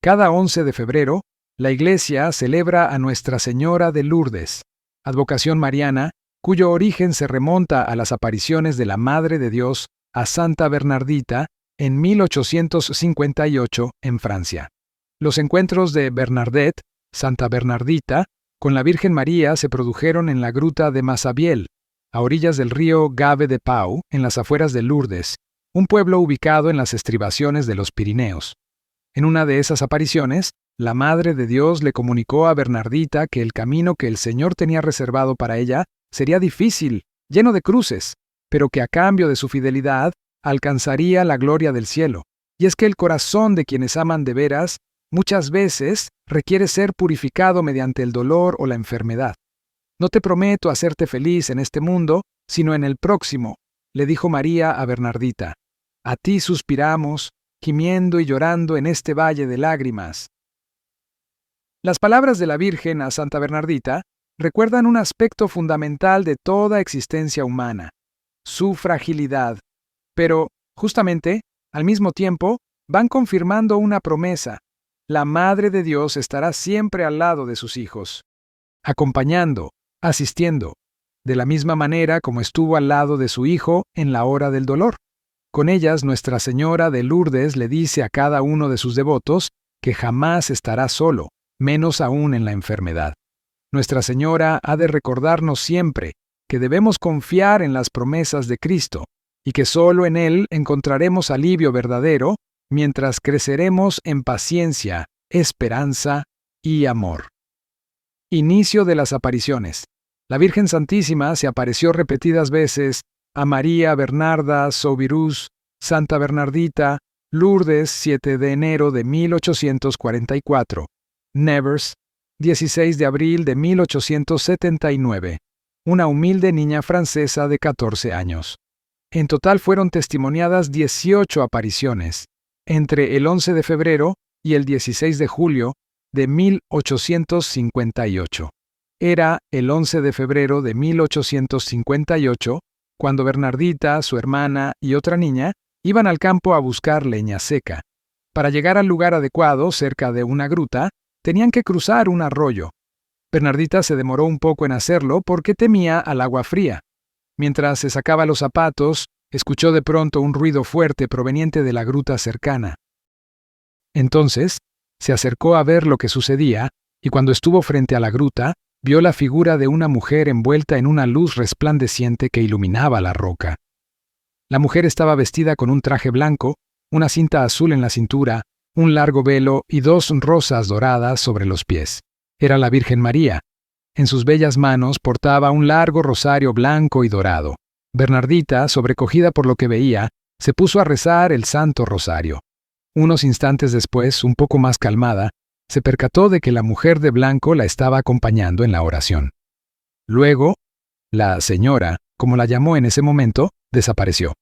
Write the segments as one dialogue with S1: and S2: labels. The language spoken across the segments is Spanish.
S1: Cada 11 de febrero, la Iglesia celebra a Nuestra Señora de Lourdes, advocación mariana, cuyo origen se remonta a las apariciones de la Madre de Dios a Santa Bernardita en 1858 en Francia. Los encuentros de Bernadette, Santa Bernardita, con la Virgen María se produjeron en la gruta de Massabielle, a orillas del río Gave de Pau, en las afueras de Lourdes, un pueblo ubicado en las estribaciones de los Pirineos. En una de esas apariciones, la Madre de Dios le comunicó a Bernardita que el camino que el Señor tenía reservado para ella sería difícil, lleno de cruces, pero que a cambio de su fidelidad alcanzaría la gloria del cielo. Y es que el corazón de quienes aman de veras muchas veces requiere ser purificado mediante el dolor o la enfermedad. No te prometo hacerte feliz en este mundo, sino en el próximo, le dijo María a Bernardita. A ti suspiramos, gimiendo y llorando en este valle de lágrimas. Las palabras de la Virgen a Santa Bernardita recuerdan un aspecto fundamental de toda existencia humana, su fragilidad, pero, justamente, al mismo tiempo, van confirmando una promesa. La Madre de Dios estará siempre al lado de sus hijos, acompañando, asistiendo, de la misma manera como estuvo al lado de su Hijo en la hora del dolor. Con ellas, Nuestra Señora de Lourdes le dice a cada uno de sus devotos que jamás estará solo, menos aún en la enfermedad. Nuestra Señora ha de recordarnos siempre que debemos confiar en las promesas de Cristo y que solo en Él encontraremos alivio verdadero mientras creceremos en paciencia, esperanza y amor. Inicio de las apariciones. La Virgen Santísima se apareció repetidas veces a María Bernarda Soubirous, Santa Bernardita, Lourdes, 7 de enero de 1844, Nevers, 16 de abril de 1879, una humilde niña francesa de 14 años. En total fueron testimoniadas 18 apariciones, entre el 11 de febrero y el 16 de julio de 1858. Era el 11 de febrero de 1858 cuando Bernardita, su hermana y otra niña iban al campo a buscar leña seca. Para llegar al lugar adecuado, cerca de una gruta, tenían que cruzar un arroyo. Bernardita se demoró un poco en hacerlo porque temía al agua fría. Mientras se sacaba los zapatos, escuchó de pronto un ruido fuerte proveniente de la gruta cercana. Entonces, se acercó a ver lo que sucedía, y cuando estuvo frente a la gruta, vio la figura de una mujer envuelta en una luz resplandeciente que iluminaba la roca. La mujer estaba vestida con un traje blanco, una cinta azul en la cintura, un largo velo y 2 rosas doradas sobre los pies. Era la Virgen María. En sus bellas manos portaba un largo rosario blanco y dorado. Bernardita, sobrecogida por lo que veía, se puso a rezar el Santo Rosario. Unos instantes después, un poco más calmada, se percató de que la mujer de blanco la estaba acompañando en la oración. Luego, la señora, como la llamó en ese momento, desapareció,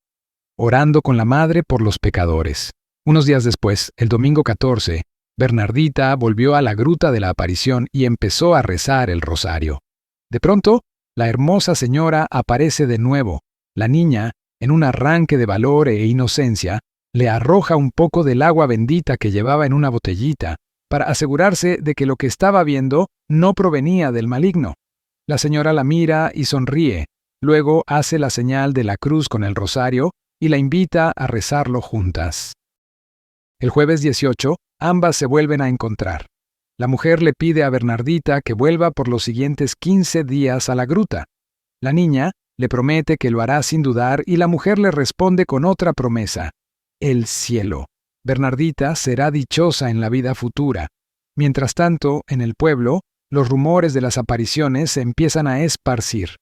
S1: orando con la Madre por los pecadores. Unos días después, el domingo 14, Bernardita volvió a la gruta de la aparición y empezó a rezar el rosario. De pronto, la hermosa señora aparece de nuevo. La niña, en un arranque de valor e inocencia, le arroja un poco del agua bendita que llevaba en una botellita, para asegurarse de que lo que estaba viendo no provenía del maligno. La señora la mira y sonríe, luego hace la señal de la cruz con el rosario y la invita a rezarlo juntas. El jueves 18, ambas se vuelven a encontrar. La mujer le pide a Bernardita que vuelva por los siguientes 15 días a la gruta. La niña le promete que lo hará sin dudar y la mujer le responde con otra promesa: el cielo. Bernardita será dichosa en la vida futura. Mientras tanto, en el pueblo, los rumores de las apariciones se empiezan a esparcir.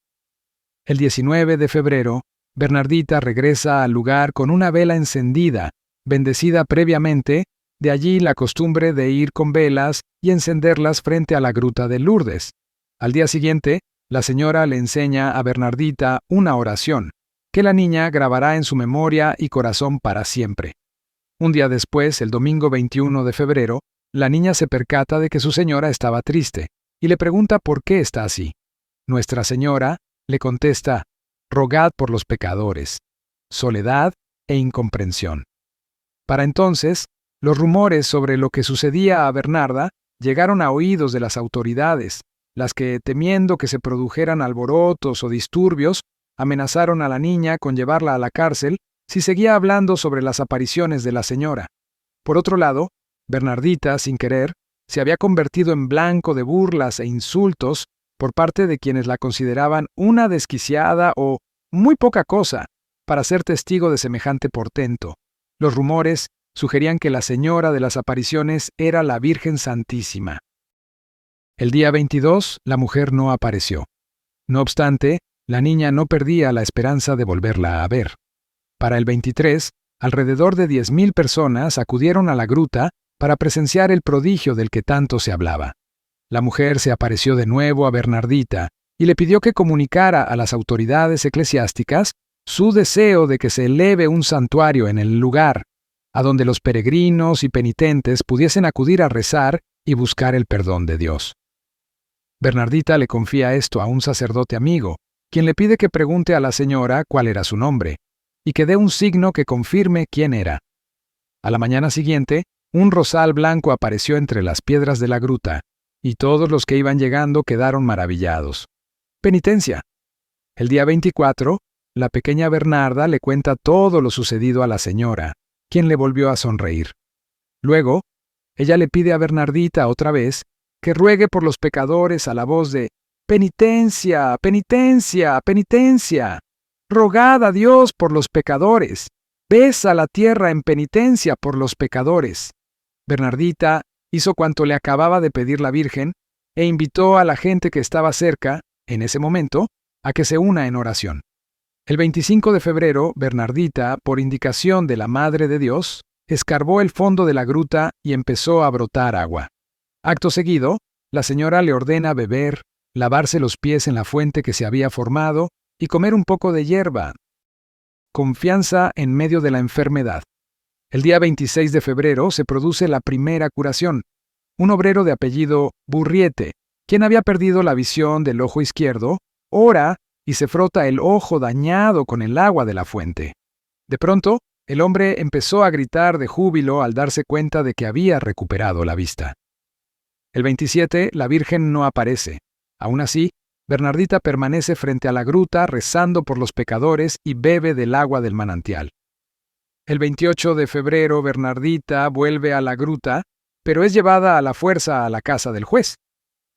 S1: El 19 de febrero, Bernardita regresa al lugar con una vela encendida, bendecida previamente, de allí la costumbre de ir con velas y encenderlas frente a la gruta de Lourdes. Al día siguiente, la señora le enseña a Bernardita una oración, que la niña grabará en su memoria y corazón para siempre. Un día después, el domingo 21 de febrero, la niña se percata de que su señora estaba triste, y le pregunta por qué está así. Nuestra Señora le contesta: rogad por los pecadores, soledad e incomprensión. Para entonces, Los rumores sobre lo que sucedía a Bernarda llegaron a oídos de las autoridades, las que, temiendo que se produjeran alborotos o disturbios, amenazaron a la niña con llevarla a la cárcel si seguía hablando sobre las apariciones de la señora. Por otro lado, Bernardita, sin querer, se había convertido en blanco de burlas e insultos por parte de quienes la consideraban una desquiciada o muy poca cosa para ser testigo de semejante portento. Los rumores sugerían que la señora de las apariciones era la Virgen Santísima. El día 22, la mujer no apareció. No obstante, la niña no perdía la esperanza de volverla a ver. Para el 23, alrededor de 10,000 personas acudieron a la gruta para presenciar el prodigio del que tanto se hablaba. La mujer se apareció de nuevo a Bernardita y le pidió que comunicara a las autoridades eclesiásticas su deseo de que se eleve un santuario en el lugar, a donde los peregrinos y penitentes pudiesen acudir a rezar y buscar el perdón de Dios. Bernardita le confía esto a un sacerdote amigo, quien le pide que pregunte a la señora cuál era su nombre, y que dé un signo que confirme quién era. A la mañana siguiente, un rosal blanco apareció entre las piedras de la gruta, y todos los que iban llegando quedaron maravillados. Penitencia. El día 24, la pequeña Bernarda le cuenta todo lo sucedido a la señora, quien le volvió a sonreír. Luego, ella le pide a Bernardita otra vez que ruegue por los pecadores a la voz de «Penitencia, penitencia, penitencia. Rogad a Dios por los pecadores. Besa la tierra en penitencia por los pecadores». Bernardita hizo cuanto le acababa de pedir la Virgen e invitó a la gente que estaba cerca, en ese momento, a que se una en oración. El 25 de febrero, Bernardita, por indicación de la Madre de Dios, escarbó el fondo de la gruta y empezó a brotar agua. Acto seguido, la señora le ordena beber, lavarse los pies en la fuente que se había formado y comer un poco de hierba. Confianza en medio de la enfermedad. El día 26 de febrero se produce la primera curación. Un obrero de apellido Burriete, quien había perdido la visión del ojo izquierdo, ora y se frota el ojo dañado con el agua de la fuente. De pronto, el hombre empezó a gritar de júbilo al darse cuenta de que había recuperado la vista. El 27, la Virgen no aparece. Aún así, Bernardita permanece frente a la gruta rezando por los pecadores y bebe del agua del manantial. El 28 de febrero, Bernardita vuelve a la gruta, pero es llevada a la fuerza a la casa del juez.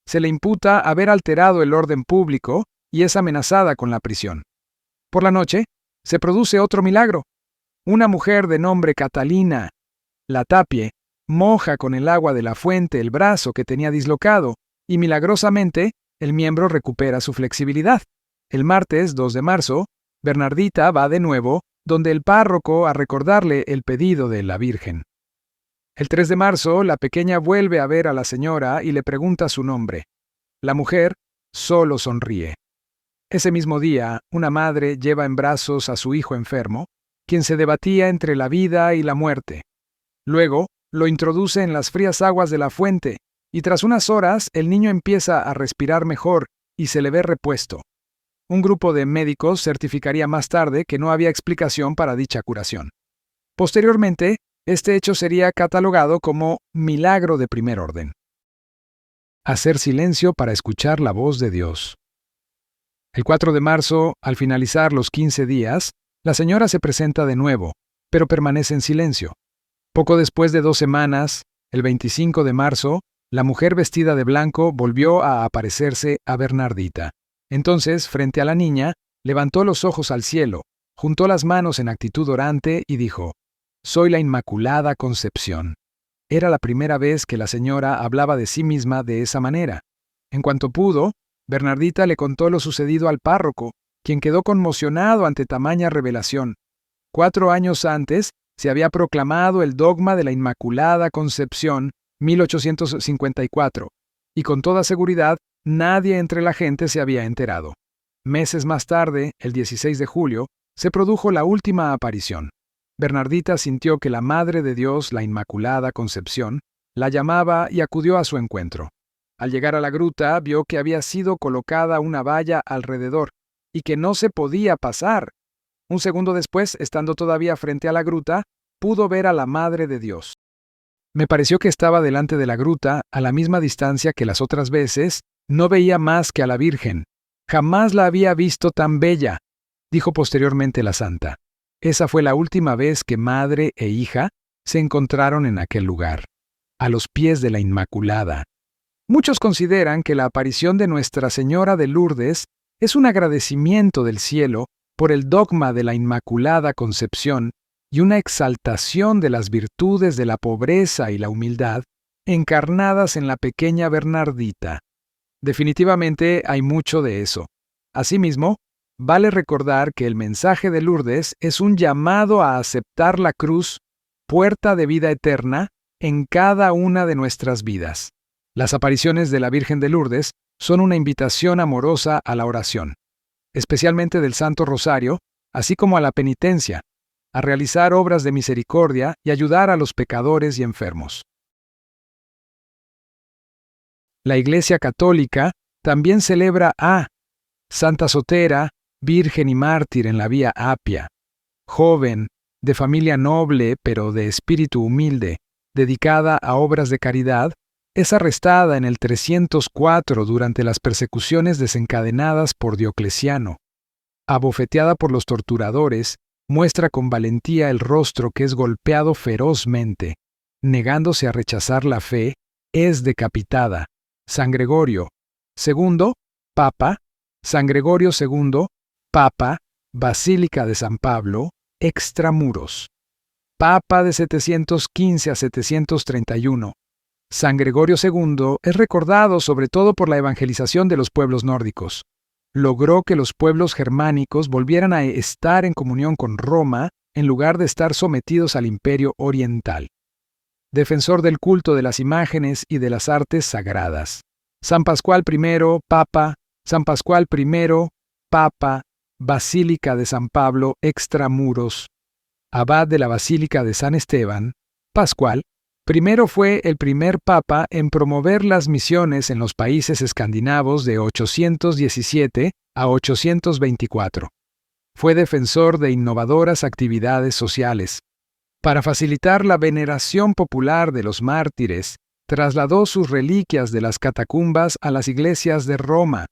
S1: Se le imputa haber alterado el orden público y es amenazada con la prisión. Por la noche, se produce otro milagro. Una mujer de nombre Catalina Latapie moja con el agua de la fuente el brazo que tenía dislocado y milagrosamente el miembro recupera su flexibilidad. El martes 2 de marzo, Bernardita va de nuevo donde el párroco a recordarle el pedido de la Virgen. El 3 de marzo, la pequeña vuelve a ver a la señora y le pregunta su nombre. La mujer solo sonríe. Ese mismo día, una madre lleva en brazos a su hijo enfermo, quien se debatía entre la vida y la muerte. Luego, lo introduce en las frías aguas de la fuente, y tras unas horas el niño empieza a respirar mejor y se le ve repuesto. Un grupo de médicos certificaría más tarde que no había explicación para dicha curación. Posteriormente, este hecho sería catalogado como milagro de primer orden. Hacer silencio para escuchar la voz de Dios. El 4 de marzo, al finalizar los 15 días, la señora se presenta de nuevo, pero permanece en silencio. Poco después de 2 semanas, el 25 de marzo, la mujer vestida de blanco volvió a aparecerse a Bernardita. Entonces, frente a la niña, levantó los ojos al cielo, juntó las manos en actitud orante y dijo: «Soy la Inmaculada Concepción». Era la primera vez que la señora hablaba de sí misma de esa manera. En cuanto pudo, Bernardita le contó lo sucedido al párroco, quien quedó conmocionado ante tamaña revelación. 4 años antes, se había proclamado el dogma de la Inmaculada Concepción, 1854, y con toda seguridad, nadie entre la gente se había enterado. Meses más tarde, el 16 de julio, se produjo la última aparición. Bernardita sintió que la Madre de Dios, la Inmaculada Concepción, la llamaba y acudió a su encuentro. Al llegar a la gruta, vio que había sido colocada una valla alrededor y que no se podía pasar. Un segundo después, estando todavía frente a la gruta, pudo ver a la Madre de Dios. Me pareció que estaba delante de la gruta, a la misma distancia que las otras veces. No veía más que a la Virgen. Jamás la había visto tan bella, dijo posteriormente la santa. Esa fue la última vez que madre e hija se encontraron en aquel lugar, a los pies de la Inmaculada. Muchos consideran que la aparición de Nuestra Señora de Lourdes es un agradecimiento del cielo por el dogma de la Inmaculada Concepción y una exaltación de las virtudes de la pobreza y la humildad encarnadas en la pequeña Bernardita. Definitivamente hay mucho de eso. Asimismo, vale recordar que el mensaje de Lourdes es un llamado a aceptar la cruz, puerta de vida eterna, en cada una de nuestras vidas. Las apariciones de la Virgen de Lourdes son una invitación amorosa a la oración, especialmente del Santo Rosario, así como a la penitencia, a realizar obras de misericordia y ayudar a los pecadores y enfermos. La Iglesia Católica también celebra a Santa Sotera, virgen y mártir en la Vía Apia, joven, de familia noble pero de espíritu humilde, dedicada a obras de caridad. Es arrestada en el 304 durante las persecuciones desencadenadas por Diocleciano. Abofeteada por los torturadores, muestra con valentía el rostro que es golpeado ferozmente. Negándose a rechazar la fe, es decapitada. San Gregorio II, Papa, San Gregorio II, Papa, Basílica de San Pablo, extramuros. Papa de 715 a 731. San Gregorio II es recordado sobre todo por la evangelización de los pueblos nórdicos. Logró que los pueblos germánicos volvieran a estar en comunión con Roma en lugar de estar sometidos al imperio oriental. Defensor del culto de las imágenes y de las artes sagradas. San Pascual I, Papa, San Pascual I, Papa, Basílica de San Pablo, extramuros. Abad de la Basílica de San Esteban, Pascual, primero fue el primer papa en promover las misiones en los países escandinavos de 817 a 824. Fue defensor de innovadoras actividades sociales. Para facilitar la veneración popular de los mártires, trasladó sus reliquias de las catacumbas a las iglesias de Roma,